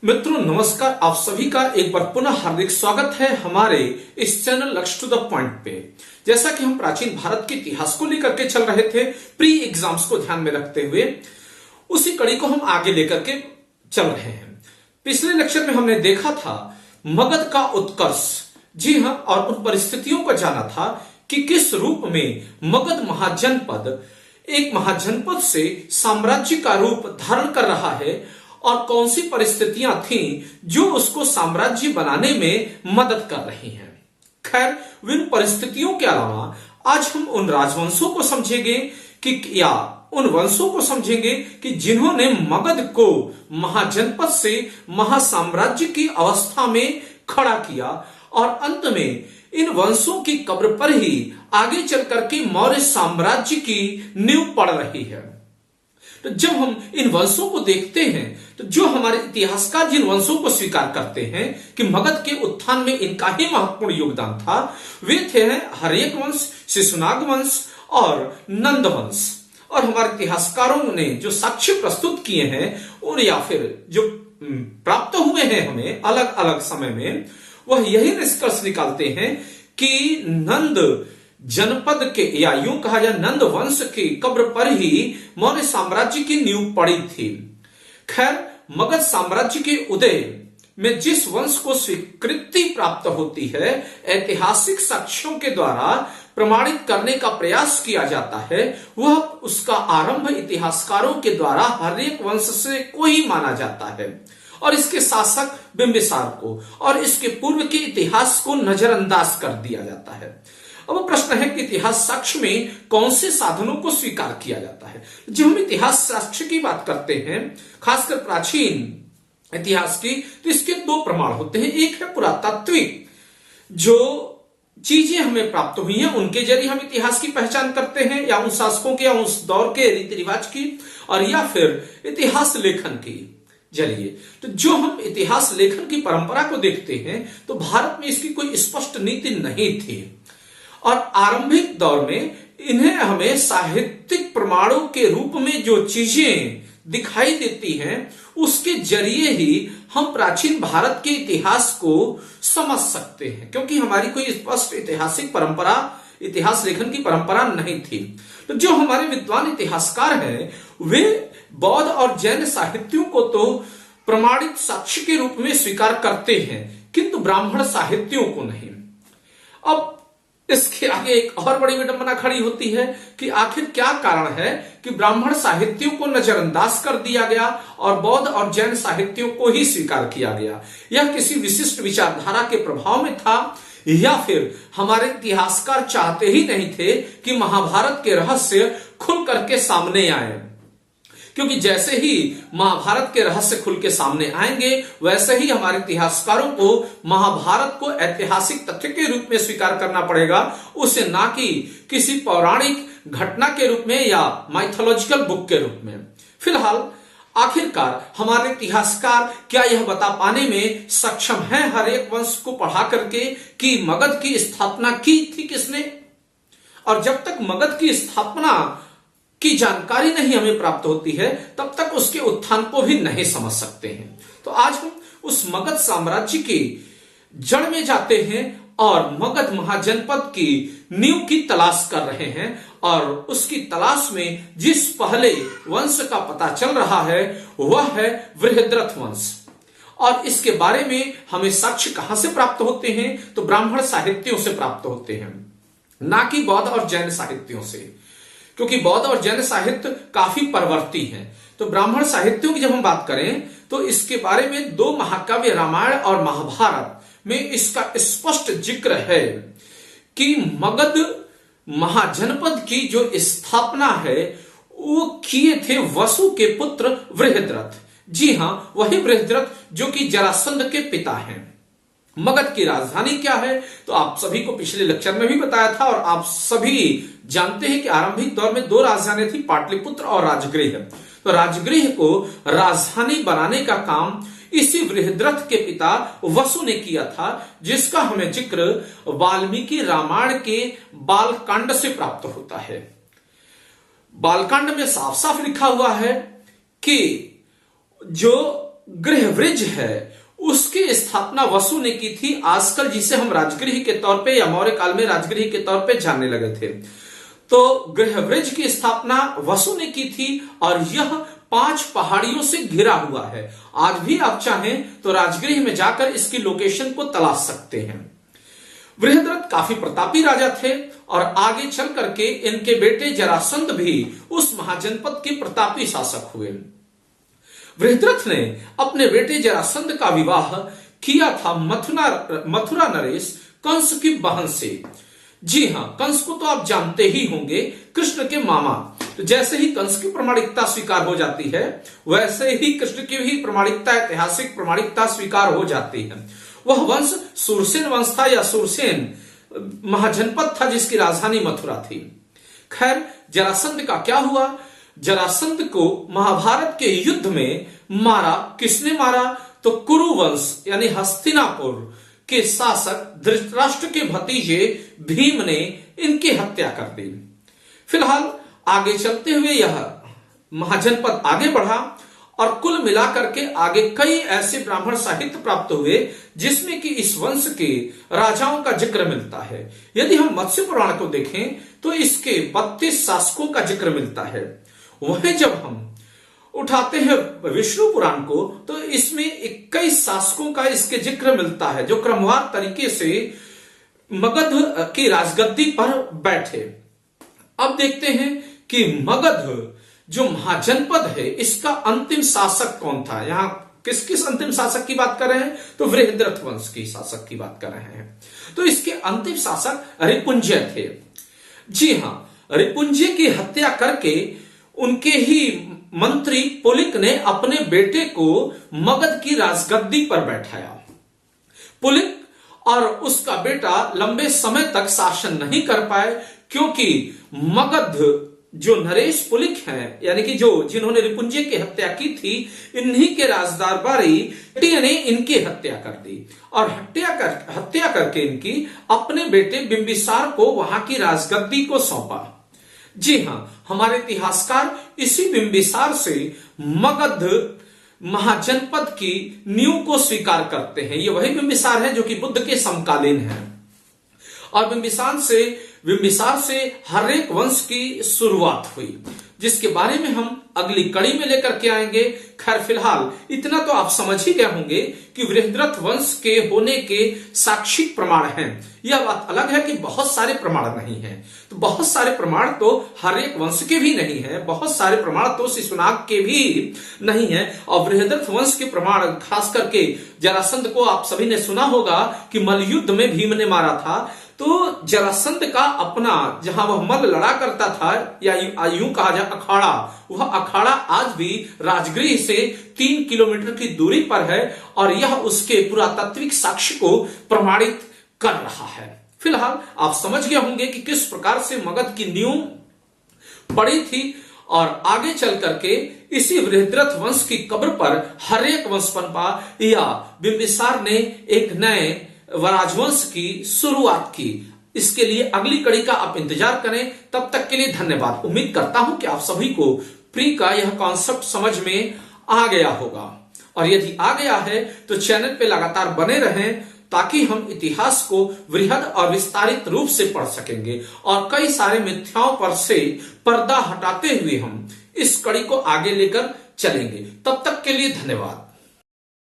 मित्रों नमस्कार। आप सभी का एक बार पुनः हार्दिक स्वागत है हमारे इस चैनल लक्ष्य टू द पॉइंट पे। जैसा कि हम प्राचीन भारत के इतिहास को लेकर के चल रहे थे, प्री एग्जाम्स को ध्यान में रखते हुए उसी कड़ी को हम आगे लेकर के चल रहे हैं। पिछले लेक्चर में हमने देखा था मगध का उत्कर्ष, जी हाँ, और उन परिस्थितियों को जाना था कि किस रूप में मगध महाजनपद एक महाजनपद से साम्राज्य का रूप धारण कर रहा है और कौन सी परिस्थितियां थीं जो उसको साम्राज्य बनाने में मदद कर रही हैं। खैर, विन परिस्थितियों के अलावा आज हम उन राजवंशों को समझेंगे या उन वंशों को समझेंगे कि जिन्होंने मगध को महाजनपद से महासाम्राज्य की अवस्था में खड़ा किया और अंत में इन वंशों की कब्र पर ही आगे चल करके मौर्य साम्राज्य की नींव पड़ रही है। तो जब हम इन वंशों को देखते हैं तो जो हमारे इतिहासकार जिन वंशों को स्वीकार करते हैं कि मगध के उत्थान में इनका ही महत्वपूर्ण योगदान था, वे थे हर्यक वंश, शिशुनाग वंश और नंद वंश। और हमारे इतिहासकारों ने जो साक्ष्य प्रस्तुत किए हैं और या फिर जो प्राप्त हुए हैं हमें अलग अलग समय में, वह यही निष्कर्ष निकालते हैं कि नंद जनपद के या यूं कहा जाए नंद वंश की कब्र पर ही मौर्य साम्राज्य की नींव पड़ी थी। खैर, मगध साम्राज्य के उदय में जिस वंश को स्वीकृति प्राप्त होती है, ऐतिहासिक साक्ष्यों के द्वारा प्रमाणित करने का प्रयास किया जाता है, वह उसका आरंभ इतिहासकारों के द्वारा हर्यक वंश से को ही माना जाता है और इसके शासक बिंबिसार को और इसके पूर्व के इतिहास को नजरअंदाज कर दिया जाता है। अब प्रश्न है कि इतिहास साक्ष्य में कौन से साधनों को स्वीकार किया जाता है। जब हम इतिहास साक्ष्य की बात करते हैं, खासकर प्राचीन इतिहास की, तो इसके दो प्रमाण होते हैं। एक है पुरातात्विक, जो चीजें हमें प्राप्त हुई हैं उनके जरिए हम इतिहास की पहचान करते हैं, या उन शासकों के या उस दौर के रीति रिवाज की, और या फिर इतिहास लेखन की जरिए। तो जो हम इतिहास लेखन की परंपरा को देखते हैं तो भारत में इसकी कोई स्पष्ट नीति नहीं थी और आरंभिक दौर में इन्हें हमें साहित्यिक प्रमाणों के रूप में जो चीजें दिखाई देती हैं उसके जरिए ही हम प्राचीन भारत के इतिहास को समझ सकते हैं, क्योंकि हमारी कोई स्पष्ट ऐतिहासिक परंपरा, इतिहास लेखन की परंपरा नहीं थी। तो जो हमारे विद्वान इतिहासकार हैं वे बौद्ध और जैन साहित्यों को तो प्रमाणित साक्ष्य के रूप में स्वीकार करते हैं, किंतु ब्राह्मण साहित्यों को नहीं। अब इसके आगे एक और बड़ी विडंबना खड़ी होती है कि आखिर क्या कारण है कि ब्राह्मण साहित्यों को नजरअंदाज कर दिया गया और बौद्ध और जैन साहित्यों को ही स्वीकार किया गया। यह किसी विशिष्ट विचारधारा के प्रभाव में था या फिर हमारे इतिहासकार चाहते ही नहीं थे कि महाभारत के रहस्य खुल करके सामने आए, क्योंकि जैसे ही महाभारत के रहस्य खुल के सामने आएंगे वैसे ही हमारे इतिहासकारों को महाभारत को ऐतिहासिक तथ्य के रूप में स्वीकार करना पड़ेगा, उसे ना कि किसी पौराणिक घटना के रूप में या माइथोलॉजिकल बुक के रूप में। फिलहाल आखिरकार हमारे इतिहासकार क्या यह बता पाने में सक्षम हैं हर्यक वंश को पढ़ा करके कि मगध की स्थापना की थी किसने, और जब तक मगध की स्थापना की जानकारी नहीं हमें प्राप्त होती है तब तक उसके उत्थान को भी नहीं समझ सकते हैं। तो आज हम उस मगध साम्राज्य की जड़ में जाते हैं और मगध महाजनपद की नींव की तलाश कर रहे हैं, और उसकी तलाश में जिस पहले वंश का पता चल रहा है वह है बृहद्रथ वंश। और इसके बारे में हमें साक्ष्य कहां से प्राप्त होते हैं, तो ब्राह्मण साहित्यों से प्राप्त होते हैं, ना कि बौद्ध और जैन साहित्यों से, क्योंकि बौद्ध और जैन साहित्य काफी परवर्ती हैं। तो ब्राह्मण साहित्यों की जब हम बात करें तो इसके बारे में दो महाकाव्य रामायण और महाभारत में इसका स्पष्ट जिक्र है कि मगध महाजनपद की जो स्थापना है वो किए थे वसु के पुत्र बृहद्रथ। जी हां, वही बृहद्रथ जो कि जरासंध के पिता हैं। मगध की राजधानी क्या है, तो आप सभी को पिछले लेक्चर में भी बताया था और आप सभी जानते हैं कि आरंभिक दौर में दो राजधानी थी, पाटलिपुत्र और राजगृह। तो राजगृह को राजधानी बनाने का काम इसी बृहद्रथ के पिता वसु ने किया था, जिसका हमें जिक्र वाल्मीकि रामायण के बालकांड से प्राप्त होता है। बालकांड में साफ साफ लिखा हुआ है कि जो गृहवृज है उसकी स्थापना वसु ने की थी, आजकल जिसे हम राजगृह के तौर पे या मौर्य काल में राजगृह के तौर पे जानने लगे थे। तो गृहवृज की स्थापना वसु ने की थी और यह 5 पहाड़ियों से घिरा हुआ है। आज भी आप चाहें तो राजगृह में जाकर इसकी लोकेशन को तलाश सकते हैं। बृहद्रथ काफी प्रतापी राजा थे और आगे चल करके इनके बेटे जरासंध भी उस महाजनपद के प्रतापी शासक हुए। बृहद्रथ ने अपने बेटे जरासंध का विवाह किया था मथुरा नरेश कंस की बहन से। जी हां, कंस को तो आप जानते ही होंगे, कृष्ण के मामा। तो जैसे ही कंस की प्रामाणिकता स्वीकार हो जाती है, वैसे ही कृष्ण की भी प्रामाणिकता, ऐतिहासिक प्रामाणिकता स्वीकार हो जाती है। वह वंश सुरसेन वंश था या सुरसेन महाजनपद था जिसकी राजधानी मथुरा थी। खैर, जरासंध का क्या हुआ? जरासंध को महाभारत के युद्ध में मारा। किसने मारा? तो कुरुवंश यानी हस्तिनापुर के शासक धृतराष्ट्र के भतीजे भीम ने इनकी हत्या कर दी। फिलहाल आगे चलते हुए यह महाजनपद आगे बढ़ा और कुल मिलाकर के आगे कई ऐसे ब्राह्मण साहित्य प्राप्त हुए जिसमें कि इस वंश के राजाओं का जिक्र मिलता है। यदि हम मत्स्य पुराण को देखें तो इसके 32 शासकों का जिक्र मिलता है। वहीं जब हम उठाते हैं विष्णु पुराण को तो इसमें 21 शासकों का इसके जिक्र मिलता है जो क्रमवार तरीके से मगध की राजगद्दी पर बैठे। अब देखते हैं कि मगध जो महाजनपद है इसका अंतिम शासक कौन था। यहां किस किस अंतिम शासक की बात कर रहे हैं? तो बृहद्रथ वंश की शासक की बात कर रहे हैं। तो इसके अंतिम शासक रिपुंजय थे। जी हां, रिपुंजय की हत्या करके उनके ही मंत्री पुलिक ने अपने बेटे को मगध की राजगद्दी पर बैठाया। पुलिक और उसका बेटा लंबे समय तक शासन नहीं कर पाए क्योंकि मगध जो नरेश पुलिक हैं यानी कि जो जिन्होंने रिपुंजय की हत्या की थी, इन्हीं के राजदरबारी ने इनकी हत्या कर दी और हत्या करके इनकी अपने बेटे बिंबिसार को वहां की राजगद्दी को सौंपा। जी हां, हमारे इतिहासकार इसी बिंबिसार से मगध महाजनपद की नींव को स्वीकार करते हैं। ये वही बिंबिसार है जो कि बुद्ध के समकालीन है और बिंबिसार से हर एक वंश की शुरुआत हुई जिसके बारे में हम अगली कड़ी में लेकर के आएंगे। खैर, फिलहाल इतना तो आप समझ ही गए होंगे कि बृहद्रथ वंश के होने के साक्षी प्रमाण हैं। यह बात अलग है कि बहुत सारे प्रमाण नहीं हैं। तो बहुत सारे प्रमाण तो हर एक वंश के भी नहीं है, बहुत सारे प्रमाण तो शिशुनाग के भी नहीं है। और बृहद्रथ वंश के प्रमाण खास करके जरासंध को आप सभी ने सुना होगा कि मल्लयुद्ध में भीम ने मारा था। तो जरासंध का अपना जहां वह मल्ल लड़ा करता था या यूं कहा जाए अखाड़ा, वह अखाड़ा आज भी राजगृह से 3 किलोमीटर की दूरी पर है और यह उसके पुरातात्विक साक्ष्य को प्रमाणित कर रहा है। फिलहाल आप समझ गए होंगे कि किस प्रकार से मगध की नींव पड़ी थी और आगे चल करके इसी बृहद्रथ वंश की कब्र पर हर एक वंश पनपा या बिंबिसार ने एक नए राजवंश की शुरुआत की। इसके लिए अगली कड़ी का आप इंतजार करें। तब तक के लिए धन्यवाद। उम्मीद करता हूं कि आप सभी को प्री का यह कॉन्सेप्ट समझ में आ गया होगा और यदि आ गया है तो चैनल पे लगातार बने रहें ताकि हम इतिहास को वृहद और विस्तारित रूप से पढ़ सकेंगे और कई सारे मिथ्याओं पर से पर्दा हटाते हुए हम इस कड़ी को आगे लेकर चलेंगे। तब तक के लिए धन्यवाद।